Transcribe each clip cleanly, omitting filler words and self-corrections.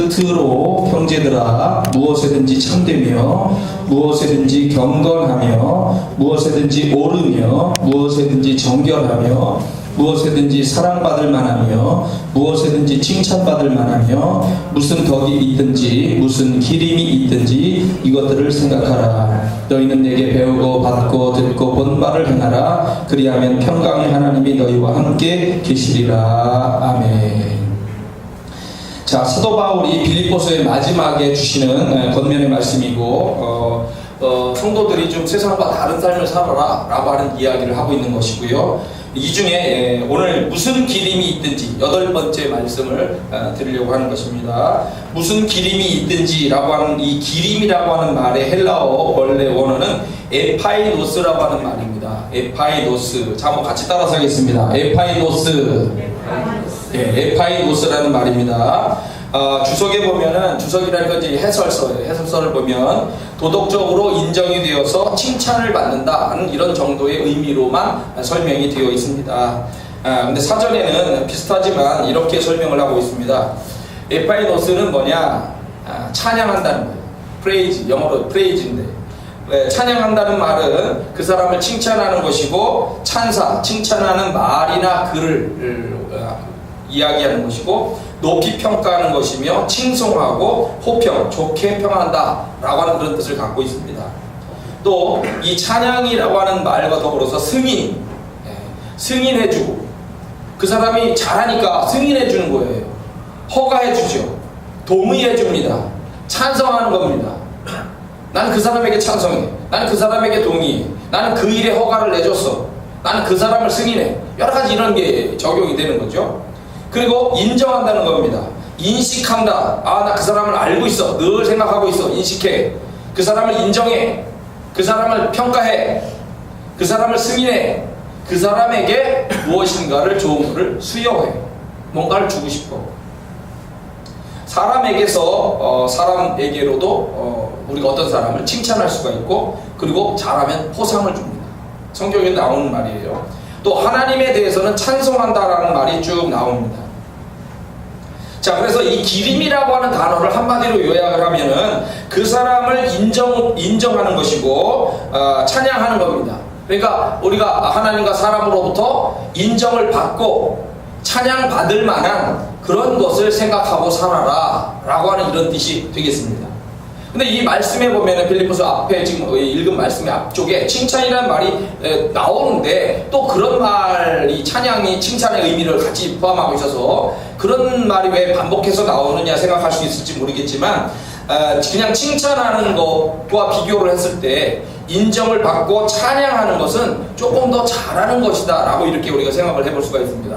끝으로 형제들아 무엇에든지 참되며 무엇에든지 경건하며 무엇에든지 옳으며 무엇에든지 정결하며 무엇에든지 사랑받을 만하며 무엇에든지 칭찬받을 만하며 무슨 덕이 있든지 무슨 기림이 있든지 이것들을 생각하라. 너희는 내게 배우고 받고 듣고 본 바를 행하라. 그리하면 평강의 하나님이 너희와 함께 계시리라. 아멘. 자, 사도 바울이 빌립보서의 마지막에 주시는 권면의 말씀이고 성도들이 좀 세상과 다른 삶을 살아라 라고 하는 이야기를 하고 있는 것이고요. 이 중에 오늘 무슨 기림이 있든지 8번째 말씀을 드리려고 하는 것입니다. 무슨 기림이 있든지 라고 하는 이 기림이라고 하는 말의 헬라어 원래 원어는 에파이노스라고 하는 말입니다. 에파이노스. 자, 한번 같이 따라서 하겠습니다. 에파이노스. 에파이노스라는 말입니다. 주석에 보면은, 주석이라는 건 이제 해설서예요. 해설서를 보면 도덕적으로 인정이 되어서 칭찬을 받는다는 이런 정도의 의미로만 설명이 되어 있습니다. 근데 사전에는 비슷하지만 이렇게 설명을 하고 있습니다. 에파이노스는 뭐냐? 찬양한다는 거예요. 프레이즈, 영어로 프레이즈인데, 찬양한다는 말은 그 사람을 칭찬하는 것이고, 찬사, 칭찬하는 말이나 글을 이야기하는 것이고, 높이 평가하는 것이며, 칭송하고 호평, 좋게 평한다 라고 하는 그런 뜻을 갖고 있습니다. 또 이 찬양이라고 하는 말과 더불어서 승인, 승인해주고, 그 사람이 잘하니까 승인해주는 거예요. 허가해주죠. 동의해줍니다. 찬성하는 겁니다. 나는 그 사람에게 찬성해. 나는 그 사람에게 동의해. 나는 그 일에 허가를 내줬어. 나는 그 사람을 승인해. 여러 가지 이런 게 적용이 되는 거죠. 그리고 인정한다는 겁니다. 인식한다. 아, 나 그 사람을 알고 있어. 늘 생각하고 있어. 인식해. 그 사람을 인정해. 그 사람을 평가해. 그 사람을 승인해. 그 사람에게 무엇인가를 좋은 것을 수여해. 뭔가를 주고 싶어. 사람에게로도 우리가 어떤 사람을 칭찬할 수가 있고, 그리고 잘하면 포상을 줍니다. 성경에 나오는 말이에요. 또 하나님에 대해서는 찬송한다라는 말이 쭉 나옵니다. 자, 그래서 이 기림이라고 하는 단어를 한마디로 요약을 하면은 그 사람을 인정하는 것이고, 찬양하는 겁니다. 그러니까 우리가 하나님과 사람으로부터 인정을 받고 찬양받을 만한 그런 것을 생각하고 살아라 라고 하는 이런 뜻이 되겠습니다. 근데 이 말씀에 보면은 빌립보서 앞에 지금 읽은 말씀의 앞쪽에 칭찬이라는 말이 나오는데, 또 그런 말이 찬양이 칭찬의 의미를 같이 포함하고 있어서 그런 말이 왜 반복해서 나오느냐 생각할 수 있을지 모르겠지만, 그냥 칭찬하는 것과 비교를 했을 때 인정을 받고 찬양하는 것은 조금 더 잘하는 것이다 라고 이렇게 우리가 생각을 해볼 수가 있습니다.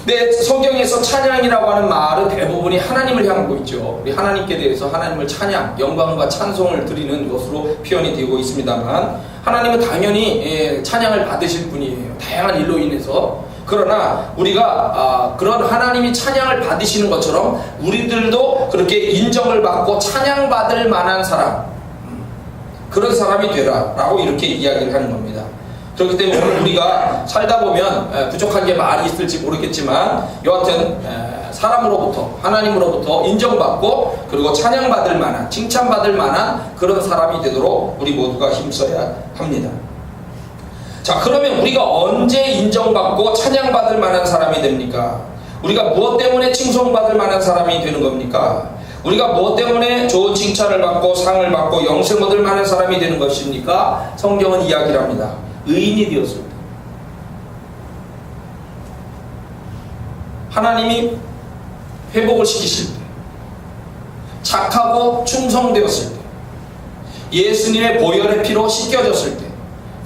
근데 성경에서 찬양이라고 하는 말은 대부분이 하나님을 향하고 있죠. 우리 하나님께 대해서 하나님을 찬양, 영광과 찬송을 드리는 것으로 표현이 되고 있습니다만, 하나님은 당연히 찬양을 받으실 분이에요. 다양한 일로 인해서. 그러나 우리가 그런 하나님이 찬양을 받으시는 것처럼 우리들도 그렇게 인정을 받고 찬양받을 만한 사람, 그런 사람이 되라 라고 이렇게 이야기를 하는 겁니다. 그렇기 때문에 오늘 우리가 살다 보면 부족한 게 많이 있을지 모르겠지만, 여하튼 사람으로부터, 하나님으로부터 인정받고 그리고 찬양받을 만한, 칭찬받을 만한 그런 사람이 되도록 우리 모두가 힘써야 합니다. 자, 그러면 우리가 언제 인정받고 찬양받을 만한 사람이 됩니까? 우리가 무엇 때문에 칭송받을 만한 사람이 되는 겁니까? 우리가 무엇 때문에 좋은 칭찬을 받고 상을 받고 영생 얻을 만한 사람이 되는 것입니까? 성경은 이야기를 합니다. 의인이 되었을 때, 하나님이 회복을 시키실 때, 착하고 충성되었을 때, 예수님의 보혈의 피로 씻겨졌을 때,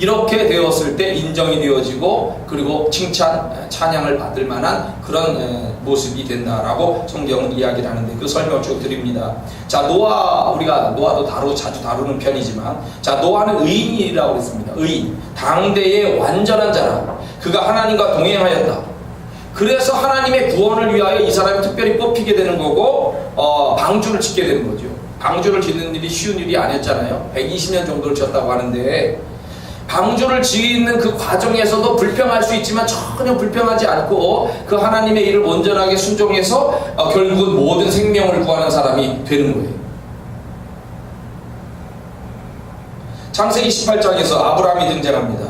이렇게 되었을 때 인정이 되어지고, 그리고 칭찬, 찬양을 받을 만한 그런 모습이 된다라고 성경은 이야기를 하는데, 그 설명을 쭉 드립니다. 자, 우리가 노아도 자주 다루는 편이지만, 자, 노아는 의인이라고 했습니다. 의인. 당대의 완전한 자라. 그가 하나님과 동행하였다. 그래서 하나님의 구원을 위하여 이 사람이 특별히 뽑히게 되는 거고, 방주를 짓게 되는 거죠. 방주를 짓는 일이 쉬운 일이 아니었잖아요. 120년 정도를 지었다고 하는데, 방주를 짓는 그 과정에서도 불평할 수 있지만 전혀 불평하지 않고 그 하나님의 일을 온전하게 순종해서 결국은 모든 생명을 구하는 사람이 되는 거예요. 창세기 18장에서 아브라함이 등장합니다.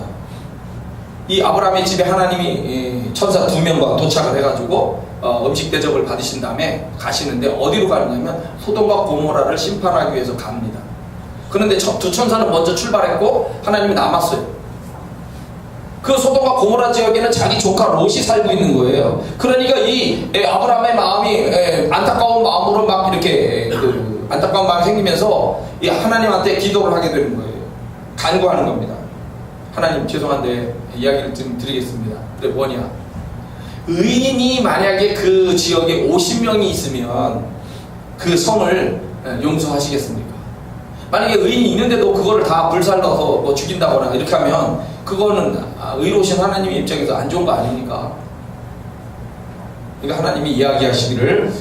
이 아브라함의 집에 하나님이 천사 2명과 도착을 해가지고 음식 대접을 받으신 다음에 가시는데 어디로 가느냐면 소돔과 고모라를 심판하기 위해서 갑니다. 그런데 두 천사는 먼저 출발했고 하나님이 남았어요. 그 소돔과 고모라 지역에는 자기 조카 롯이 살고 있는 거예요. 그러니까 이 아브라함의 마음이 안타까운 마음으로 막 이렇게 안타까운 마음이 생기면서 이 하나님한테 기도를 하게 되는 거예요. 간구하는 겁니다. 하나님 죄송한데 이야기를 좀 드리겠습니다. 그래 뭐냐? 의인이 만약에 그 지역에 50명이 있으면 그 성을 용서하시겠습니까? 만약에 의인이 있는데도 그거를 다 불살라서 뭐 죽인다거나 이렇게 하면 그거는 의로우신 하나님의 입장에서 안 좋은 거 아닙니까? 그러니까 하나님이 이야기하시기를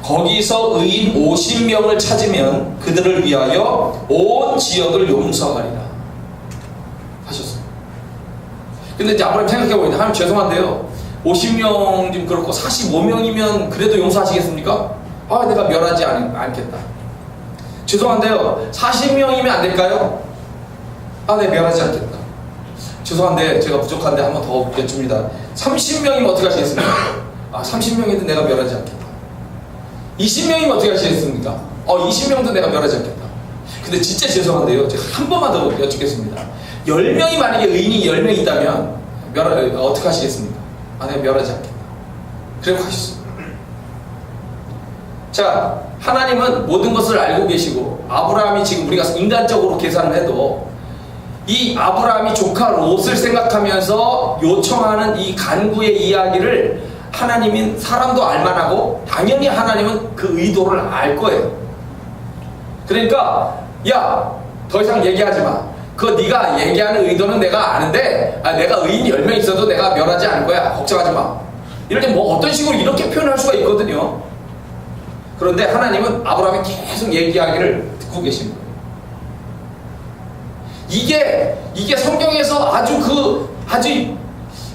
거기서 의인 50명을 찾으면 그들을 위하여 온 지역을 용서하리라 하셨어요. 근데 이제 아브라함이 생각해보니까 하나님 죄송한데요 50명 좀 그렇고 45명이면 그래도 용서하시겠습니까? 내가 멸하지 않겠다. 죄송한데요 40명이면 안 될까요? 네 멸하지 않겠다. 죄송한데 제가 부족한데 한 번 더 여쭙니다. 30명이면 어떻게 하시겠습니까? 30명이든 내가 멸하지 않겠다. 20명이면 어떻게 하시겠습니까? 20명도 내가 멸하지 않겠다. 근데 진짜 죄송한데요 제가 한 번만 더 여쭙겠습니다. 10명이 만약에 의인이 10명 있다면 어떻게 하시겠습니까? 내가 멸하지 않겠다. 그래 하셨어요. 자, 하나님은 모든 것을 알고 계시고 아브라함이 지금 우리가 인간적으로 계산을 해도 이 아브라함이 조카 롯을 생각하면서 요청하는 이 간구의 이야기를 하나님인 사람도 알만하고 당연히 하나님은 그 의도를 알 거예요. 그러니까 더 이상 얘기하지 마. 네가 얘기하는 의도는 내가 아는데 내가 의인이 10명 있어도 내가 멸하지 않을 거야. 걱정하지 마. 이럴 때 뭐 어떤 식으로 이렇게 표현할 수가 있거든요. 그런데 하나님은 아브라함이 계속 얘기하기를 듣고 계신 거예요. 이게 성경에서 아주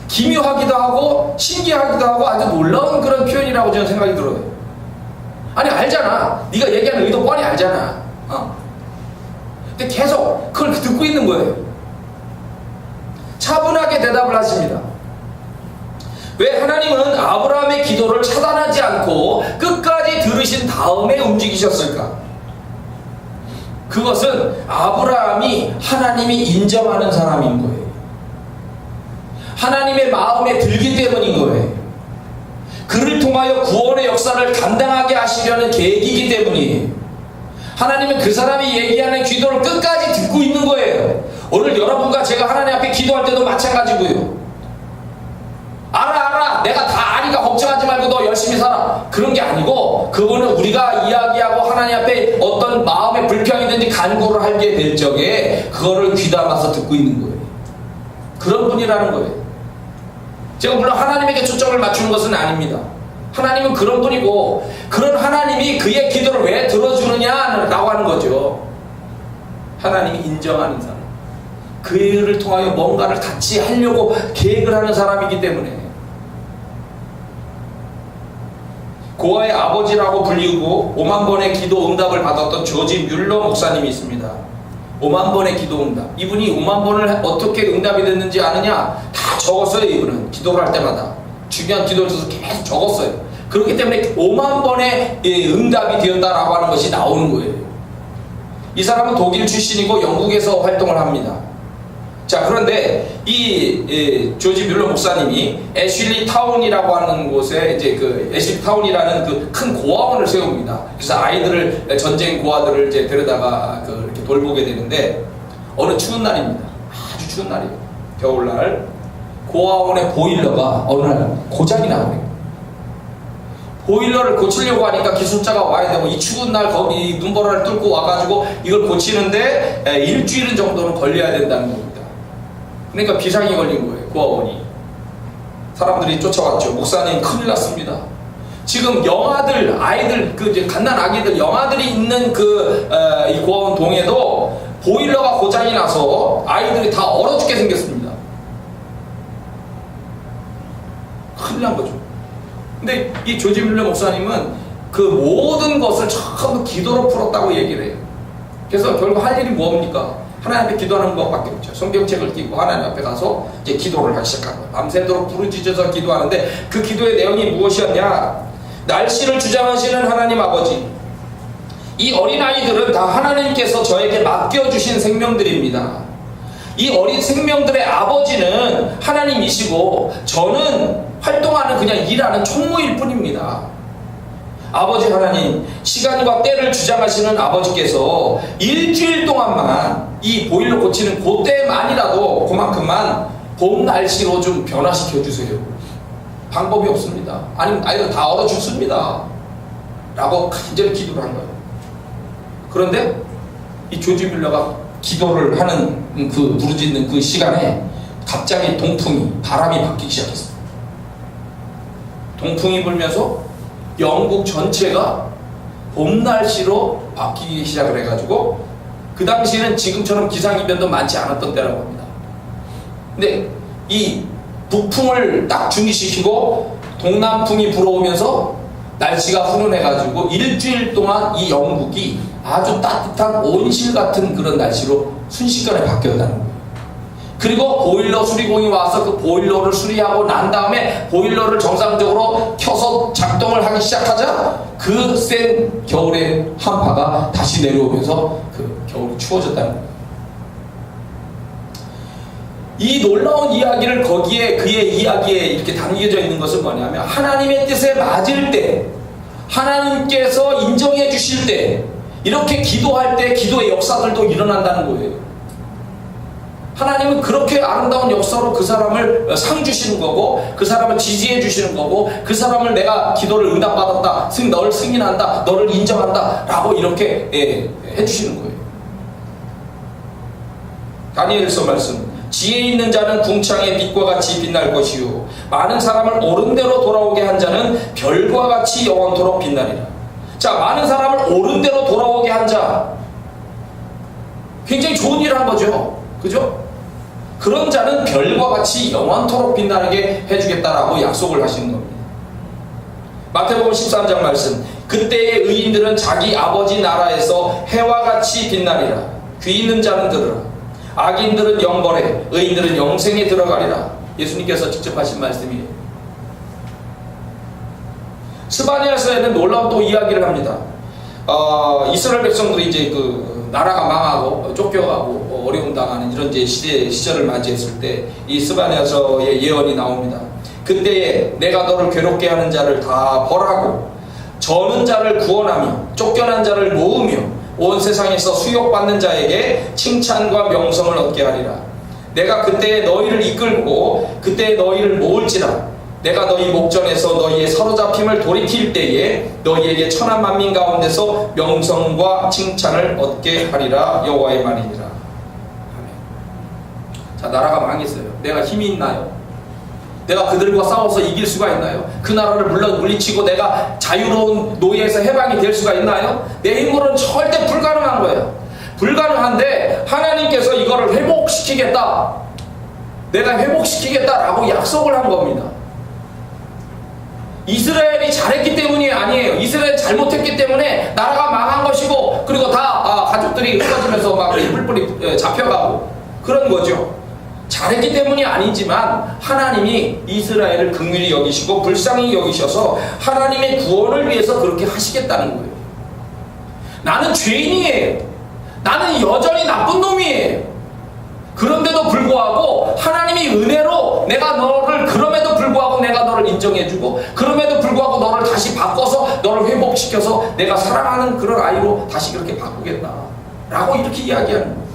기묘하기도 하고 신기하기도 하고 아주 놀라운 그런 표현이라고 저는 생각이 들어요. 알잖아. 네가 얘기하는 의도 뻔히 알잖아. 근데 계속 그걸 듣고 있는 거예요. 차분하게 대답을 하십니다. 왜 하나님은 아브라함의 기도를 차단하지 않고 끝까지 들으신 다음에 움직이셨을까? 그것은 아브라함이 하나님이 인정하는 사람인 거예요. 하나님의 마음에 들기 때문인 거예요. 그를 통하여 구원의 역사를 감당하게 하시려는 계획이기 때문이에요. 하나님은 그 사람이 얘기하는 기도를 끝까지 듣고 있는 거예요. 오늘 여러분과 제가 하나님 앞에 기도할 때도 마찬가지고요. 알아 내가 다 아니까 걱정하지 말고 너 열심히 살아. 그런 게 아니고 그거는 우리가 이야기하고 하나님 앞에 어떤 마음의 불평이든지 간구를 하게 될 적에 그거를 귀담아서 듣고 있는 거예요. 그런 분이라는 거예요. 제가 물론 하나님에게 초점을 맞추는 것은 아닙니다. 하나님은 그런 분이고 그런 하나님이 그의 기도를 왜 들어주느냐라고 하는 거죠. 하나님이 인정하는 사람, 그를 통하여 뭔가를 같이 하려고 계획을 하는 사람이기 때문에 고아의 아버지라고 불리고 5만 번의 기도 응답을 받았던 조지 뮬러 목사님이 있습니다. 5만 번의 기도 응답. 이분이 5만 번을 어떻게 응답이 됐는지 아느냐? 다 적었어요. 이분은 기도를 할 때마다 중요한 기도를 써서 계속 적었어요. 그렇기 때문에 5만 번의 응답이 되었다라고 하는 것이 나오는 거예요. 이 사람은 독일 출신이고 영국에서 활동을 합니다. 자, 그런데 이 조지 뮬러 목사님이 애슐리 타운이라고 하는 곳에 이제 그 애슐리 타운이라는 그 큰 고아원을 세웁니다. 그래서 아이들을, 전쟁 고아들을 이제 데려다가 이렇게 돌보게 되는데 어느 추운 날입니다. 아주 추운 날이에요. 겨울날 고아원의 보일러가 어느 날 고장이 나거든요. 보일러를 고치려고 하니까 기술자가 와야 되고 이 추운 날 거기 눈보라를 뚫고 와가지고 이걸 고치는데 일주일 정도는 걸려야 된다는 겁니다. 그러니까 비상이 걸린 거예요. 고아원이. 사람들이 쫓아왔죠. 목사님 큰일 났습니다. 지금 영아들, 아이들, 이제 갓난 아기들, 영아들이 있는 이 고아원 동에도 보일러가 고장이 나서 아이들이 다 얼어 죽게 생겼습니다. 큰일 난 거죠. 근데 이 조지 뮬러 목사님은 그 모든 것을 전부 기도로 풀었다고 얘기를 해요. 그래서 결국 할 일이 뭡니까? 하나님 앞에 기도하는 것밖에 없죠. 성경책을 끼고 하나님 앞에 가서 이제 기도를 하기 시작한 거예요. 밤새도록 부르짖어서 기도하는데 그 기도의 내용이 무엇이었냐? 날씨를 주장하시는 하나님 아버지, 이 어린아이들은 다 하나님께서 저에게 맡겨주신 생명들입니다. 이 어린 생명들의 아버지는 하나님이시고 저는 활동하는 그냥 일하는 총무일 뿐입니다. 아버지 하나님, 시간과 때를 주장하시는 아버지께서 일주일 동안만 이 보일러 고치는 그때만이라도 그만큼만 봄 날씨로 좀 변화시켜 주세요. 방법이 없습니다. 아니면 아이들 다 얼어 죽습니다. 라고 간절히 기도를 한 거예요. 그런데 이 조지 뮬러가 기도를 하는 그 부르짖는 그 시간에 갑자기 동풍이, 바람이 바뀌기 시작했어요. 동풍이 불면서 영국 전체가 봄 날씨로 바뀌기 시작을 해가지고 그 당시에는 지금처럼 기상이변도 많지 않았던 때라고 합니다. 근데 이 북풍을 딱 중지시키고 동남풍이 불어오면서 날씨가 훈훈해가지고 일주일 동안 이 영국이 아주 따뜻한 온실 같은 그런 날씨로 순식간에 바뀌었다는 거예요. 그리고 보일러 수리공이 와서 그 보일러를 수리하고 난 다음에 보일러를 정상적으로 켜서 작동을 하기 시작하자 그 센 겨울의 한파가 다시 내려오면서 그 겨울이 추워졌다는 거예요. 이 놀라운 이야기를 거기에 그의 이야기에 이렇게 담겨져 있는 것은 뭐냐면 하나님의 뜻에 맞을 때, 하나님께서 인정해 주실 때, 이렇게 기도할 때 기도의 역사들도 일어난다는 거예요. 하나님은 그렇게 아름다운 역사로 그 사람을 상 주시는 거고, 그 사람을 지지해 주시는 거고, 그 사람을 내가 기도를 응답받았다, 너를 승인한다, 너를 인정한다 라고 이렇게 해주시는 거예요. 다니엘서 말씀, 지혜 있는 자는 궁창의 빛과 같이 빛날 것이요 많은 사람을 옳은 대로 돌아오게 한 자는 별과 같이 영원토록 빛나리라. 자, 많은 사람을 옳은 대로 돌아오게 한 자, 굉장히 좋은 일을 한 거죠. 그죠? 그런 자는 별과 같이 영원토록 빛나게 해주겠다라고 약속을 하시는 겁니다. 마태복음 13장 말씀, 그때의 의인들은 자기 아버지 나라에서 해와 같이 빛나리라. 귀 있는 자는 들으라. 악인들은 영벌에, 의인들은 영생에 들어가리라. 예수님께서 직접 하신 말씀이에요. 스바냐서에는 놀라운 또 이야기를 합니다. 이스라엘 백성들이 이제 그 나라가 망하고 쫓겨가고 어려움 당하는 이런 이제 시절을 맞이했을 때 이 스바냐서의 예언이 나옵니다. 그때에 내가 너를 괴롭게 하는 자를 다 벌하고 저는 자를 구원하며 쫓겨난 자를 모으며 온 세상에서 수욕받는 자에게 칭찬과 명성을 얻게 하리라. 내가 그때에 너희를 이끌고 그때에 너희를 모을지라. 내가 너희 목전에서 너희의 사로잡힘을 돌이킬 때에 너희에게 천한 만민 가운데서 명성과 칭찬을 얻게 하리라. 여호와의 말이니라. 아멘. 자, 나라가 망했어요. 내가 힘이 있나요? 내가 그들과 싸워서 이길 수가 있나요? 그 나라를 물리치고 내가 자유로운 노예에서 해방이 될 수가 있나요? 내 힘으로는 절대 불가능한 거예요. 불가능한데 하나님께서 이거를 회복시키겠다, 내가 회복시키겠다라고 약속을 한 겁니다. 이스라엘이 잘했기 때문이 아니에요. 이스라엘이 잘못했기 때문에 나라가 망한 것이고, 그리고 다 가족들이 흩어지면서 막 뿔뿔이 잡혀가고 그런 거죠. 잘했기 때문이 아니지만 하나님이 이스라엘을 긍휼히 여기시고 불쌍히 여기셔서 하나님의 구원을 위해서 그렇게 하시겠다는 거예요. 나는 죄인이에요. 나는 여전히 나쁜 놈이에요. 그런데도 불구하고 하나님이 은혜로 그럼에도 불구하고 내가 너를 인정해주고, 그럼에도 불구하고 너를 다시 바꿔서 너를 회복시켜서 내가 사랑하는 그런 아이로 다시 그렇게 바꾸겠다 라고 이렇게 이야기하는 거예요.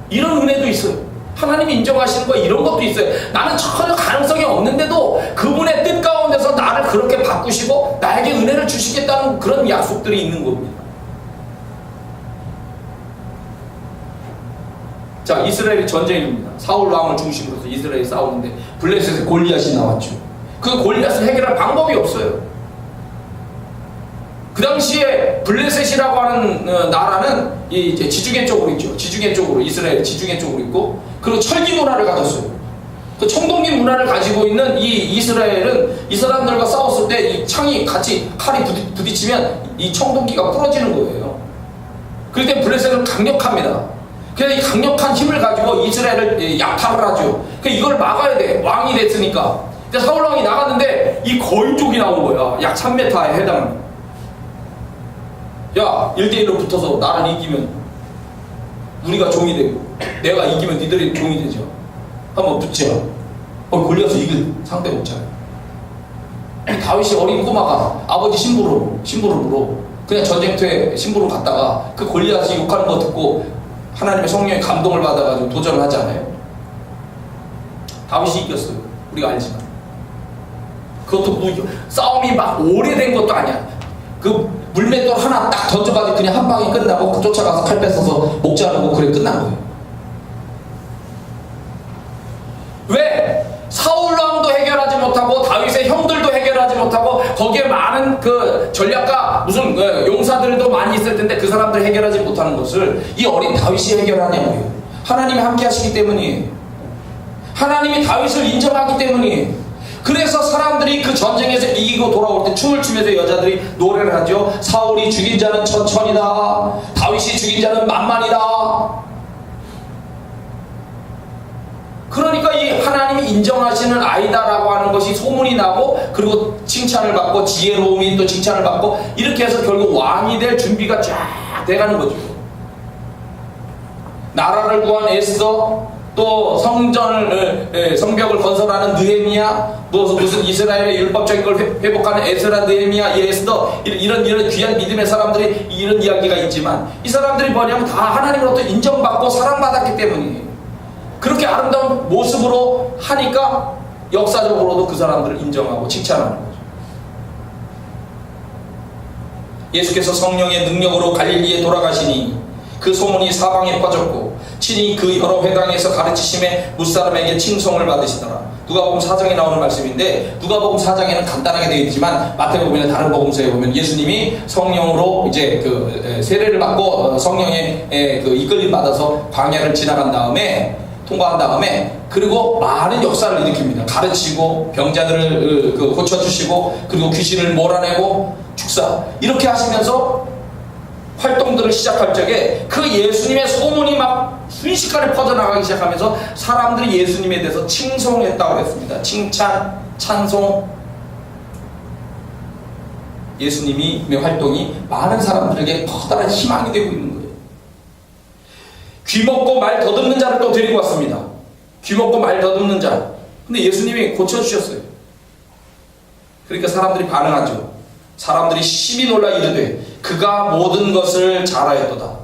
이런 은혜도 있어요. 하나님이 인정하시는 거, 이런 것도 있어요. 나는 전혀 가능성이 없는데도 그분의 뜻 가운데서 나를 그렇게 바꾸시고 나에게 은혜를 주시겠다는 그런 약속들이 있는 겁니다. 자, 이스라엘의 전쟁입니다. 사울 왕을 중심으로 해서 이스라엘이 싸우는데 블레셋에 골리앗이 나왔죠. 그 골리앗을 해결할 방법이 없어요. 그 당시에 블레셋이라고 하는 나라는 이제 지중해 쪽으로 있죠. 지중해 쪽으로, 이스라엘 지중해 쪽으로 있고, 그리고 철기 문화를 가졌어요. 그 청동기 문화를 가지고 있는 이 이스라엘은 이 사람들과 싸웠을 때 이 창이 같이 칼이 부딪히면 이 청동기가 부러지는 거예요. 그럴 때 블레셋은 강력합니다. 그래서 이 강력한 힘을 가지고 이스라엘을 약탈을 하죠. 그래서 이걸 막아야 돼. 왕이 됐으니까. 근데 사울왕이 나갔는데 이 거인족이 나온 거야. 약 3m에 해당하는. 야, 1대1로 붙어서 나를 이기면 우리가 종이 되고, 내가 이기면 니들이 종이 되죠. 한번 붙자. 골리앗을 이길 상대 못 차요. 다윗이 어린 꼬마가 아버지 심부름으로 그냥 전쟁터에 심부름 갔다가 그 골리앗이 욕하는 거 듣고 하나님의 성령의 감동을 받아가지고 도전을 하잖아요. 다윗이 이겼어요. 우리가 알지만. 그것도 뭐 싸움이 막 오래된 것도 아니야. 그 물맷돌 하나 딱 던져가지고 그냥 한 방에 끝나고 쫓아가서 칼 뺏어서 목 자르고 그래 끝난 거예요. 왜? 사울왕도 해결하지 못하고 다윗의 형들도 해결하지 못하고 거기에 많은 그 전략가 무슨 용사들도 많이 있을 텐데 그 사람들 해결하지 못하는 것을 이 어린 다윗이 해결하냐고요. 하나님이 함께 하시기 때문이에요. 하나님이 다윗을 인정하기 때문이에요. 그래서 사람들이 그 전쟁에서 이기고 돌아올 때 춤을 추면서 여자들이 노래를 하죠. 사울이 죽인 자는 천천이다. 다윗이 죽인 자는 만만이다. 그러니까 이 하나님이 인정하시는 아이다라고 하는 것이 소문이 나고, 그리고 칭찬을 받고, 지혜로움이 또 칭찬을 받고, 이렇게 해서 결국 왕이 될 준비가 쫙 돼가는 거죠. 나라를 구한 에스더, 또 성벽을 건설하는 느헤미야, 무슨 이스라엘의 율법적인 걸 회복하는 에스라, 느헤미야, 에스더, 이런 귀한 믿음의 사람들이 이런 이야기가 있지만, 이 사람들이 뭐냐면 다 하나님으로부터 인정받고 사랑받았기 때문이에요. 그렇게 아름다운 모습으로 하니까 역사적으로도 그 사람들을 인정하고 칭찬하는 거죠. 예수께서 성령의 능력으로 갈릴리에 돌아가시니 그 소문이 사방에 퍼졌고 친히 그 여러 회당에서 가르치심에 무사람에게 칭송을 받으시더라. 누가복음 4장에 나오는 말씀인데, 누가복음 4장에는 간단하게 되어 있지만 마태복음이나 다른 복음서에 보면 예수님이 성령으로 이제 그 세례를 받고 성령의 그 이끌림 받아서 광야를 지나간 다음에, 통과한 다음에, 그리고 많은 역사를 일으킵니다. 가르치고 병자들을 고쳐주시고, 그리고 귀신을 몰아내고 축사, 이렇게 하시면서 활동들을 시작할 적에 그 예수님의 소문이 막 순식간에 퍼져나가기 시작하면서 사람들이 예수님에 대해서 칭송했다고 했습니다. 칭찬, 찬송. 예수님의 활동이 많은 사람들에게 커다란 희망이 되고 있는 거예요. 귀 먹고 말 더듬는 자를 또 데리고 왔습니다. 귀 먹고 말 더듬는 자. 근데 예수님이 고쳐주셨어요. 그러니까 사람들이 반응하죠. 사람들이 심히 놀라 이르되 그가 모든 것을 잘하였도다.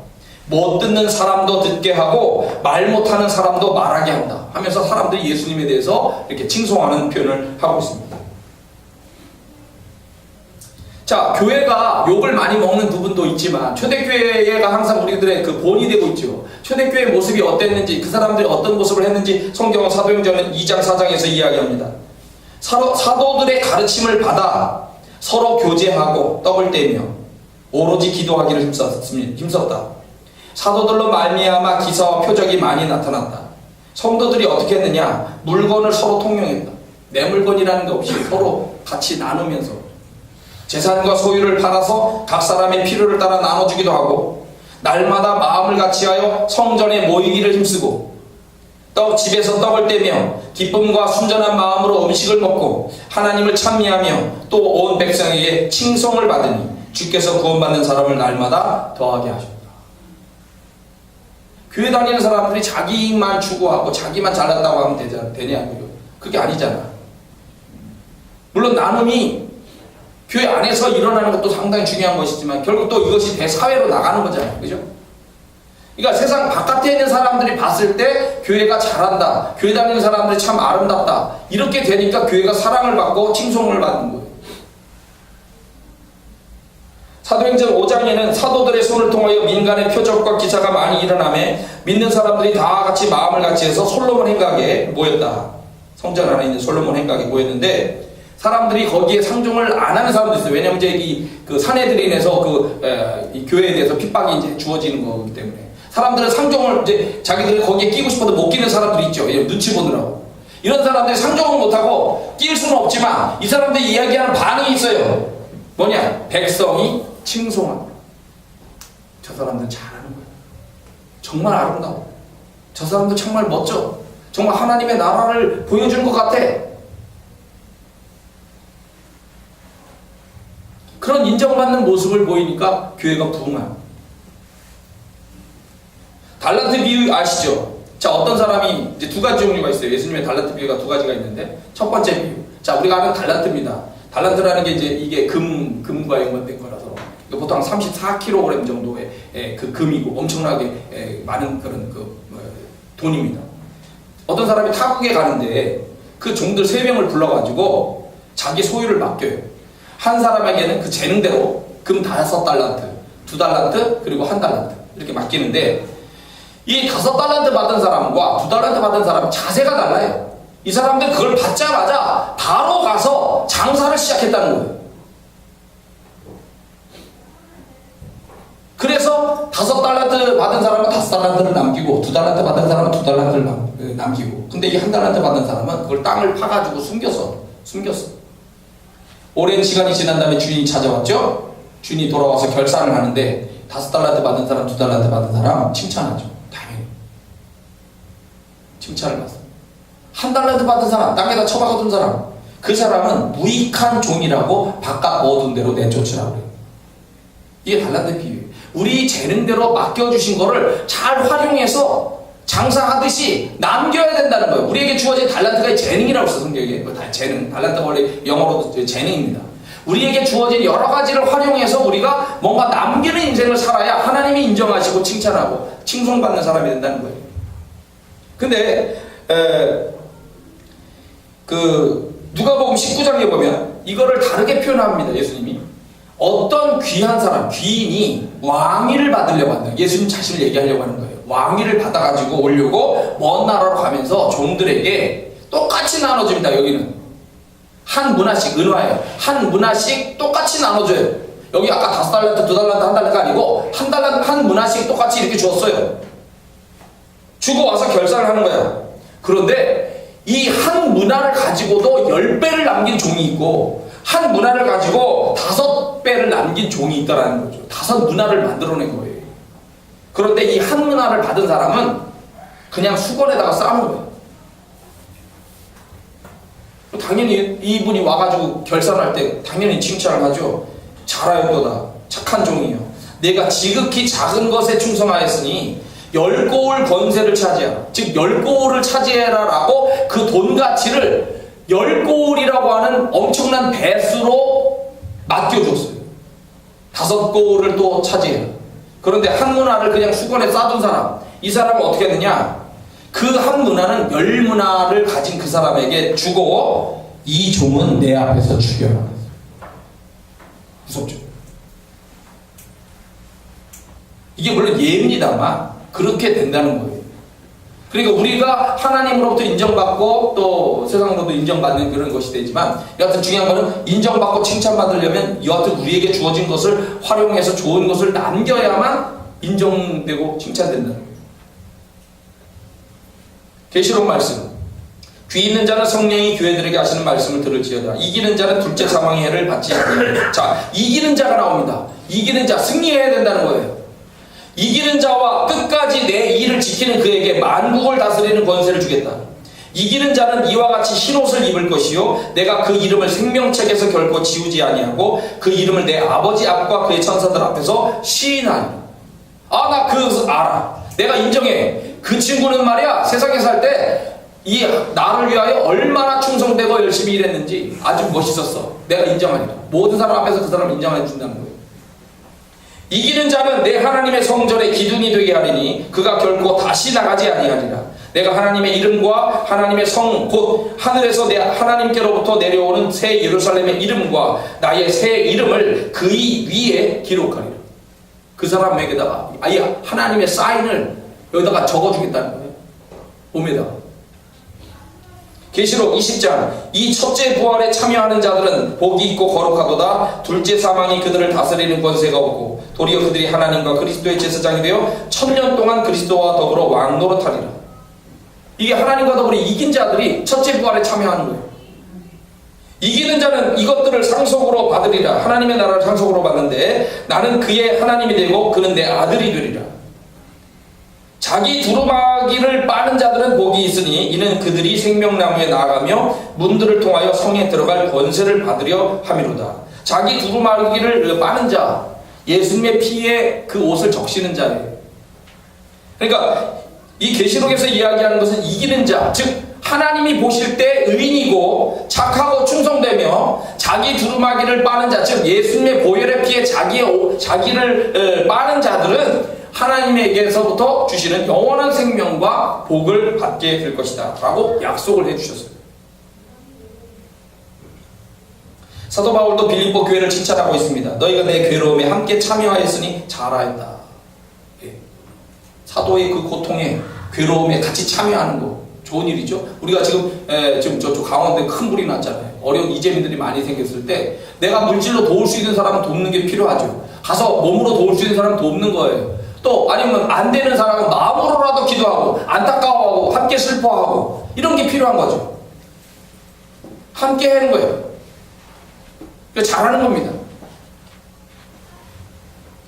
못 듣는 사람도 듣게 하고 말 못하는 사람도 말하게 한다 하면서 사람들이 예수님에 대해서 이렇게 칭송하는 표현을 하고 있습니다. 자, 교회가 욕을 많이 먹는 부분도 있지만 초대교회가 항상 우리들의 그 본이 되고 있죠. 초대교회의 모습이 어땠는지, 그 사람들이 어떤 모습을 했는지 성경은 사도행전 2장 4장에서 이야기합니다. 사도들의 가르침을 받아 서로 교제하고 떡을 떼며 오로지 기도하기를 힘썼다. 사도들로 말미암아 기사와 표적이 많이 나타났다. 성도들이 어떻게 했느냐? 물건을 서로 통용했다. 내 물건이라는 게 없이 서로 같이 나누면서 재산과 소유를 팔아서 각 사람의 필요를 따라 나눠주기도 하고, 날마다 마음을 같이하여 성전에 모이기를 힘쓰고, 집에서 떡을 떼며 기쁨과 순전한 마음으로 음식을 먹고 하나님을 찬미하며 또 온 백성에게 칭송을 받으니 주께서 구원받는 사람을 날마다 더하게 하셨다. 교회 다니는 사람들이 자기만 추구하고 자기만 잘났다고 하면 되냐고요. 그게 아니잖아. 물론 나눔이 교회 안에서 일어나는 것도 상당히 중요한 것이지만 결국 또 이것이 대사회로 나가는 거잖아요. 그죠? 그러니까 세상 바깥에 있는 사람들이 봤을 때 교회가 잘한다, 교회 다니는 사람들이 참 아름답다, 이렇게 되니까 교회가 사랑을 받고 칭송을 받는 거예요. 사도행전 5장에는 사도들의 손을 통하여 민간의 표적과 기사가 많이 일어나며 믿는 사람들이 다 같이 마음을 같이 해서 솔로몬 행각에 모였다. 성전 안에 있는 솔로몬 행각에 모였는데, 사람들이 거기에 상종을 안 하는 사람도 있어요. 왜냐면 이제 그 사내들인에서 이 교회에 대해서 핍박이 이제 주어지는 거기 때문에 사람들은 상종을 이제 자기들이 거기에 끼고 싶어도 못 끼는 사람들이 있죠. 눈치 보느라고. 이런 사람들이 상종을 못하고 낄 수는 없지만 이 사람들이 이야기하는 반응이 있어요. 뭐냐? 백성이 칭송한다. 저 사람들은 잘하는 거예요. 정말 아름다워. 저 사람들 정말 멋져. 정말 하나님의 나라를 보여주는 것 같아. 그런 인정받는 모습을 보이니까 교회가 부흥해요. 달란트 비유 아시죠? 자, 어떤 사람이 이제 두 가지 종류가 있어요. 예수님의 달란트 비유가 두 가지가 있는데, 첫 번째 비유. 자, 우리가 아는 달란트입니다. 달란트라는 게 이제 이게 금과 연관된 거라서 보통 34kg 정도의 그 금이고 엄청나게 많은 그런 돈입니다. 어떤 사람이 타국에 가는데 그 종들 3명을 불러가지고 자기 소유를 맡겨요. 한 사람에게는 그 재능대로 금 5달란트, 2달란트, 그리고 1달란트 이렇게 맡기는데 이 5달란트 받은 사람과 2달란트 받은 사람 자세가 달라요. 이 사람들 그걸 받자마자 바로 가서 장사를 시작했다는 거예요. 그래서 5달란트 받은 사람은 5달란트를 남기고 2달란트 받은 사람은 2달란트를 남기고 근데 이 1달란트 받은 사람은 그걸 땅을 파가지고 숨겼어. 오랜 시간이 지난 다음에 주인이 찾아왔죠. 주인이 돌아와서 결산을 하는데 5달란트 받은 사람, 2달란트 받은 사람 칭찬하죠. 당연히 칭찬을 받습니다. 1달란트 받은 사람, 땅에다 처박아둔 사람, 그 사람은 무익한 종이라고 바깥 모든 대로 내쫓으라고 그래요. 이게 달란트 비유예요. 우리 재능대로 맡겨주신 거를 잘 활용해서 장사하듯이 남겨야 된다는 거예요. 우리에게 주어진 달란트가 재능이라고 써서 성경에 재능, 달란트가 원래 영어로도 재능입니다. 우리에게 주어진 여러 가지를 활용해서 우리가 뭔가 남기는 인생을 살아야 하나님이 인정하시고 칭찬하고 칭송받는 사람이 된다는 거예요. 근데 누가복음 19장에 보면 이거를 다르게 표현합니다. 예수님이 어떤 귀한 사람, 귀인이 왕위를 받으려고 한다. 예수님 자신을 얘기하려고 하는 거예요. 왕위를 받아가지고 오려고 먼 나라로 가면서 종들에게 똑같이 나눠줍니다. 여기는 한 문화씩, 은화예요. 한 문화씩 똑같이 나눠줘요. 여기 아까 5달란트, 2달란트, 1달란트가 아니고 한 문화씩 똑같이 이렇게 줬어요. 주고 와서 결산을 하는 거야. 그런데 이 한 문화를 가지고도 10배를 남긴 종이 있고 한 문화를 가지고 5배를 남긴 종이 있다는 거죠. 5 문화를 만들어낸 거예요. 그런데 이 한 문화를 받은 사람은 그냥 수건에다가 쌓은 거예요. 당연히 이분이 와가지고 결산할 때 당연히 칭찬을 하죠. 잘하였도다. 착한 종이요. 내가 지극히 작은 것에 충성하였으니 10고을 권세를 차지하라. 즉 10고을을 차지해라라고 그 돈 가치를 10고을이라고 하는 엄청난 배수로 맡겨줬어요. 5고을을 또 차지해라. 그런데 한 문화를 그냥 수건에 싸둔 사람, 이 사람은 어떻게 했느냐? 그 한 문화는 10문화를 가진 그 사람에게 주고 이 종은 내 앞에서 죽여라. 무섭죠? 이게 물론 예입니다만 그렇게 된다는 거예요. 그러니까 우리가 하나님으로부터 인정받고 또 세상으로도 인정받는 그런 것이 되지만 여하튼 중요한 거는 인정받고 칭찬받으려면 여하튼 우리에게 주어진 것을 활용해서 좋은 것을 남겨야만 인정되고 칭찬된다는 거예요. 계시록 말씀. 귀 있는 자는 성령이 교회들에게 하시는 말씀을 들을지어다. 이기는 자는 둘째 사망의 해를 받지 않는다. 자, 이기는 자가 나옵니다. 이기는 자, 승리해야 된다는 거예요. 이기는 자와 끝까지 내 일을 지키는 그에게 만국을 다스리는 권세를 주겠다. 이기는 자는 이와 같이 흰옷을 입을 것이요 내가 그 이름을 생명책에서 결코 지우지 아니하고 그 이름을 내 아버지 앞과 그의 천사들 앞에서 시인하리라. 아, 나 그것을 알아. 내가 인정해. 그 친구는 말이야 세상에 살 때 이 나를 위하여 얼마나 충성되고 열심히 일했는지 아주 멋있었어. 내가 인정하니까 모든 사람 앞에서 그 사람을 인정해 준다는 거예요. 이기는 자는 내 하나님의 성전의 기둥이 되게 하리니 그가 결코 다시 나가지 아니하리라. 내가 하나님의 이름과 하나님의 성 곧 하늘에서 내 하나님께로부터 내려오는 새 예루살렘의 이름과 나의 새 이름을 그의 위에 기록하리라. 그 사람에게다가 아예 하나님의 사인을 여기다가 적어주겠다는 거예요. 몸에다가. 계시록 20장 이 첫째 부활에 참여하는 자들은 복이 있고 거룩하도다. 둘째 사망이 그들을 다스리는 권세가 없고 도리어 그들이 하나님과 그리스도의 제사장이 되어 1000년 동안 그리스도와 더불어 왕노릇하리라. 이게 하나님과 더불어 이긴 자들이 첫째 부활에 참여하는 거예요. 이기는 자는 이것들을 상속으로 받으리라. 하나님의 나라를 상속으로 받는데 나는 그의 하나님이 되고 그는 내 아들이 되리라. 자기 두루마기를 빠는 자들은 복이 있으니 이는 그들이 생명나무에 나아가며 문들을 통하여 성에 들어갈 권세를 받으려 함이로다. 자기 두루마기를 빠는 자, 예수님의 피에 그 옷을 적시는 자예요. 그러니까 이 계시록에서 이야기하는 것은 이기는 자, 즉 하나님이 보실 때 의인이고 착하고 충성되며 자기 두루마기를 빠는 자, 즉 예수님의 보혈의 피에 자기를 빠는 자들은 하나님에게서부터 주시는 영원한 생명과 복을 받게 될 것이다 라고 약속을 해주셨어요. 사도 바울도 빌립보 교회를 칭찬하고 있습니다. 너희가 내 괴로움에 함께 참여하였으니 잘하였다. 사도의 그 고통에 괴로움에 같이 참여하는 거 좋은 일이죠. 우리가 지금 저쪽 강원도에 큰 불이 났잖아요. 어려운 이재민들이 많이 생겼을 때 내가 물질로 도울 수 있는 사람은 돕는 게 필요하죠. 가서 몸으로 도울 수 있는 사람은 돕는 거예요. 또 아니면 안 되는 사람은 마음으로라도 기도하고 안타까워하고 함께 슬퍼하고 이런 게 필요한 거죠. 함께 하는 거예요. 잘하는 겁니다.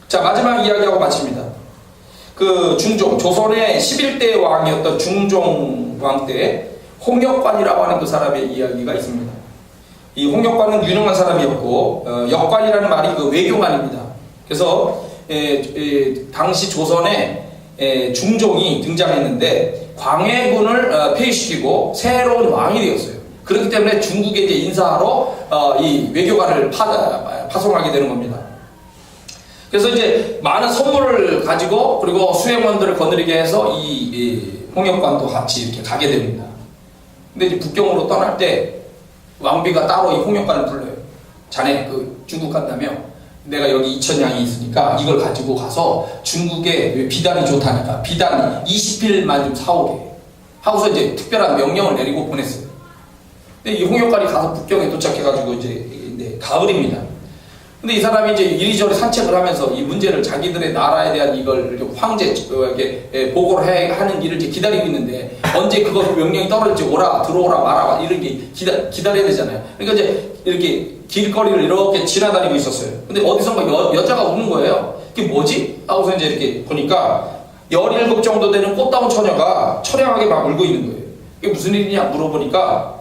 자, 마지막 이야기하고 마칩니다. 그 중종, 조선의 11대 왕이었던 중종 왕 때 홍역관이라고 하는 그 사람의 이야기가 있습니다. 이 홍역관은 유능한 사람이었고 역관이라는 말이 그 외교관입니다. 그래서 당시 조선에 중종이 등장했는데 광해군을 폐위시키고 새로운 왕이 되었어요. 그렇기 때문에 중국에 이제 인사하러 이 외교관을 파송하게 되는 겁니다. 그래서 이제 많은 선물을 가지고 그리고 수행원들을 거느리게 해서 이 홍역관도 같이 이렇게 가게 됩니다. 근데 이제 북경으로 떠날 때 왕비가 따로 이 홍역관을 불러요. 자네 그 중국 간다며 내가 여기 2000양이 있으니까 이걸 가지고 가서 중국에 비단이 좋다니까 비단 20필만 좀 사오게 하고서 이제 특별한 명령을 내리고 보냈어요. 근데 이 홍역관이 가서 북경에 도착해가지고 이제 가을입니다. 근데 이 사람이 이제 이리저리 산책을 하면서 이 문제를 자기들의 나라에 대한 이걸 황제에게 보고를 하는 일을 이제 기다리고 있는데 언제 그거 명령이 떨어질지 오라 들어오라 마라 이런 게 기다려야 되잖아요. 그러니까 이제 이렇게 길거리를 이렇게 지나다니고 있었어요. 근데 어디선가 여자가 우는 거예요. 이게 뭐지? 하고서 이제 이렇게 보니까 17 정도 되는 꽃다운 처녀가 처량하게 막 울고 있는 거예요. 이게 무슨 일이냐 물어보니까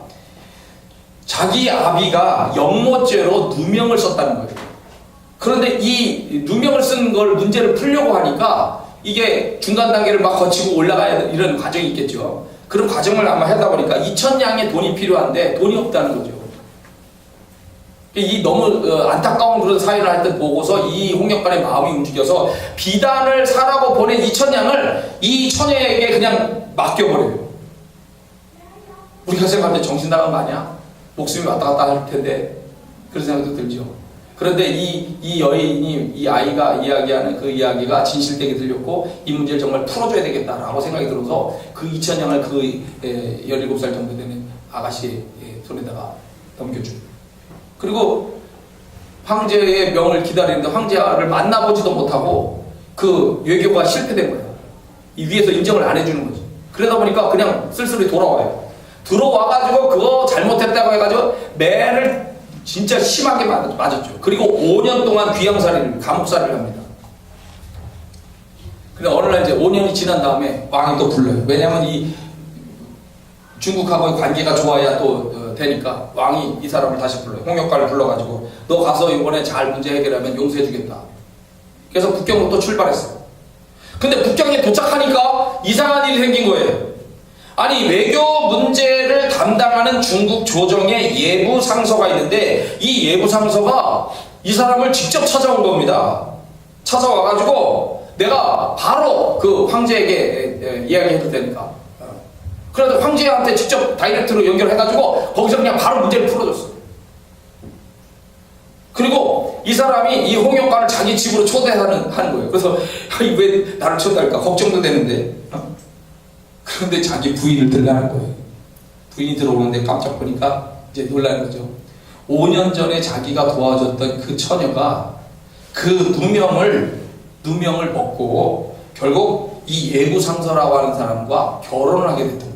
자기 아비가 영모죄로 누명을 썼다는 거예요. 그런데 이 누명을 쓴 걸 문제를 풀려고 하니까 이게 중간 단계를 막 거치고 올라가야 이런 과정이 있겠죠. 그런 과정을 아마 하다 보니까 2000양의 돈이 필요한데 돈이 없다는 거죠. 이 너무 안타까운 그런 사연을 할 때 보고서 이 홍역관의 마음이 움직여서 비단을 사라고 보낸 2000양을 이 처녀에게 그냥 맡겨버려요. 우리가 생각할 때 정신 나간 거 아니야? 목숨이 왔다 갔다 할 텐데 그런 생각도 들죠. 그런데 이 여인이 이 아이가 이야기하는 그 이야기가 진실되게 들렸고 이 문제를 정말 풀어줘야 되겠다라고 생각이 들어서 그 2000양을 그 17살 정도 되는 아가씨의 손에다가 넘겨줘요. 그리고 황제의 명을 기다리는데 황제를 만나보지도 못하고 그 외교가 실패된 거예요. 이 위에서 인정을 안 해주는 거죠. 그러다 보니까 그냥 쓸쓸히 돌아와요. 들어와가지고 그거 잘못했다고 해가지고 매를 진짜 심하게 맞았죠. 그리고 5년 동안 귀양살이를 감옥살이를 합니다. 근데 어느 날 이제 5년이 지난 다음에 왕이 또 불러요. 왜냐면 이 중국하고의 관계가 좋아야 또 되니까 왕이 이 사람을 다시 불러요. 홍역관을 불러가지고 너 가서 이번에 잘 문제 해결하면 용서해주겠다. 그래서 북경으로 또 출발했어요. 근데 북경에 도착하니까 이상한 일이 생긴 거예요. 아니 외교 문제를 담당하는 중국 조정의 예부 상서가 있는데 이 예부 상서가 이 사람을 직접 찾아온 겁니다. 찾아와가지고 내가 바로 그 황제에게 이야기해도 되니까 그래서 황제한테 직접 다이렉트로 연결해가지고 거기서 그냥 바로 문제를 풀어줬어. 그리고 이 사람이 이 홍역관을 자기 집으로 초대하는 거예요. 그래서 왜 나를 초대할까 걱정도 되는데 그런데 자기 부인을 들라는 거예요. 부인이 들어오는데 깜짝 보니까 이제 놀라는 거죠. 5년 전에 자기가 도와줬던 그 처녀가 그 누명을 벗고 결국 이 예구상서라고 하는 사람과 결혼을 하게 됐던 거예요.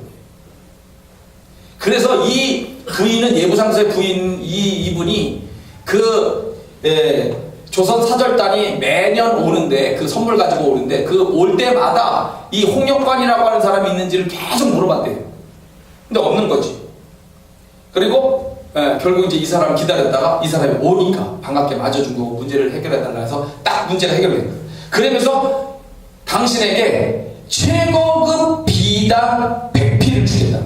그래서 이 부인은 예구상서의 부인 이분이 조선 사절단이 매년 오는데 그 선물 가지고 오는데 그 올 때마다 이 홍역관이라고 하는 사람이 있는지를 계속 물어봤대요. 근데 없는 거지. 그리고 결국 이제 이 사람을 기다렸다가 이 사람이 오니까 반갑게 맞아준 거고 문제를 해결해달라 해서 딱 문제가 해결된 거예요. 그러면서 당신에게 최고급 비단 100피를 주겠다.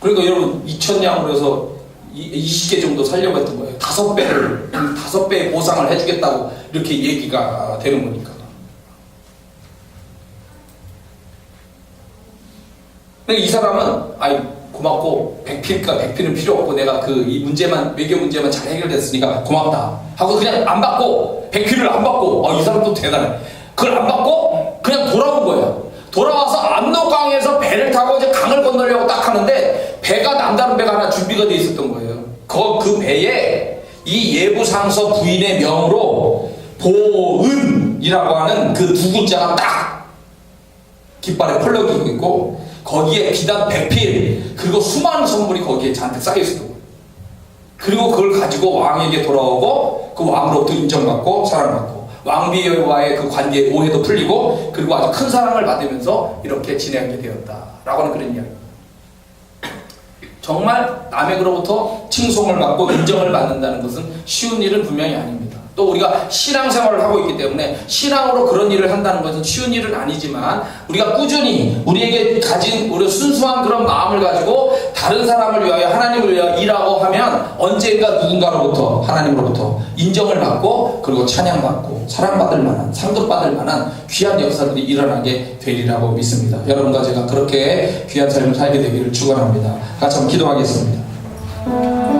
그러니까 여러분 2,000냥으로 해서 20개 정도 살려고 했던 거예요. 5배의 보상을 해주겠다고 이렇게 얘기가 되는 거니까. 근데 이 사람은 고맙고 100피는 필요 없고 내가 이 문제만 외교 문제만 잘 해결됐으니까 고맙다 하고 그냥 안 받고 100피를 안 받고 이 사람 또 대단해. 그걸 안 받고 그냥 돌아온 거예요. 돌아와서 압록강에서 배를 타고 이제 강을 건너려고 딱 하는데 배가 남다른 배가 하나 준비가 돼 있었던 거예요. 그 배에 이 예부상서 부인의 명으로 보은이라고 하는 그 두 글자가 딱 깃발에 펄럭이고 있고 거기에 비단 100필 그리고 수많은 선물이 거기에 잔뜩 쌓여 있었던 거예요. 그리고 그걸 가지고 왕에게 돌아오고 그 왕으로부터 인정받고 사랑받고 왕비와의 그 관계의 오해도 풀리고 그리고 아주 큰 사랑을 받으면서 이렇게 지내게 되었다라고 하는 그런 이야기. 정말 남에게로부터 칭송을 받고 인정을 받는다는 것은 쉬운 일은 분명히 아닙니다. 또 우리가 신앙생활을 하고 있기 때문에 신앙으로 그런 일을 한다는 것은 쉬운 일은 아니지만 우리가 꾸준히 우리에게 가진 우리 순수한 그런 마음을 가지고 다른 사람을 위하여 하나님을 위하여 일하고 하면 언젠가 누군가로부터 하나님으로부터 인정을 받고 그리고 찬양받고 사랑받을 만한 상급받을 만한 귀한 역사들이 일어나게 되리라고 믿습니다. 여러분과 제가 그렇게 귀한 삶을 살게 되기를 축원합니다. 같이 한번 기도하겠습니다.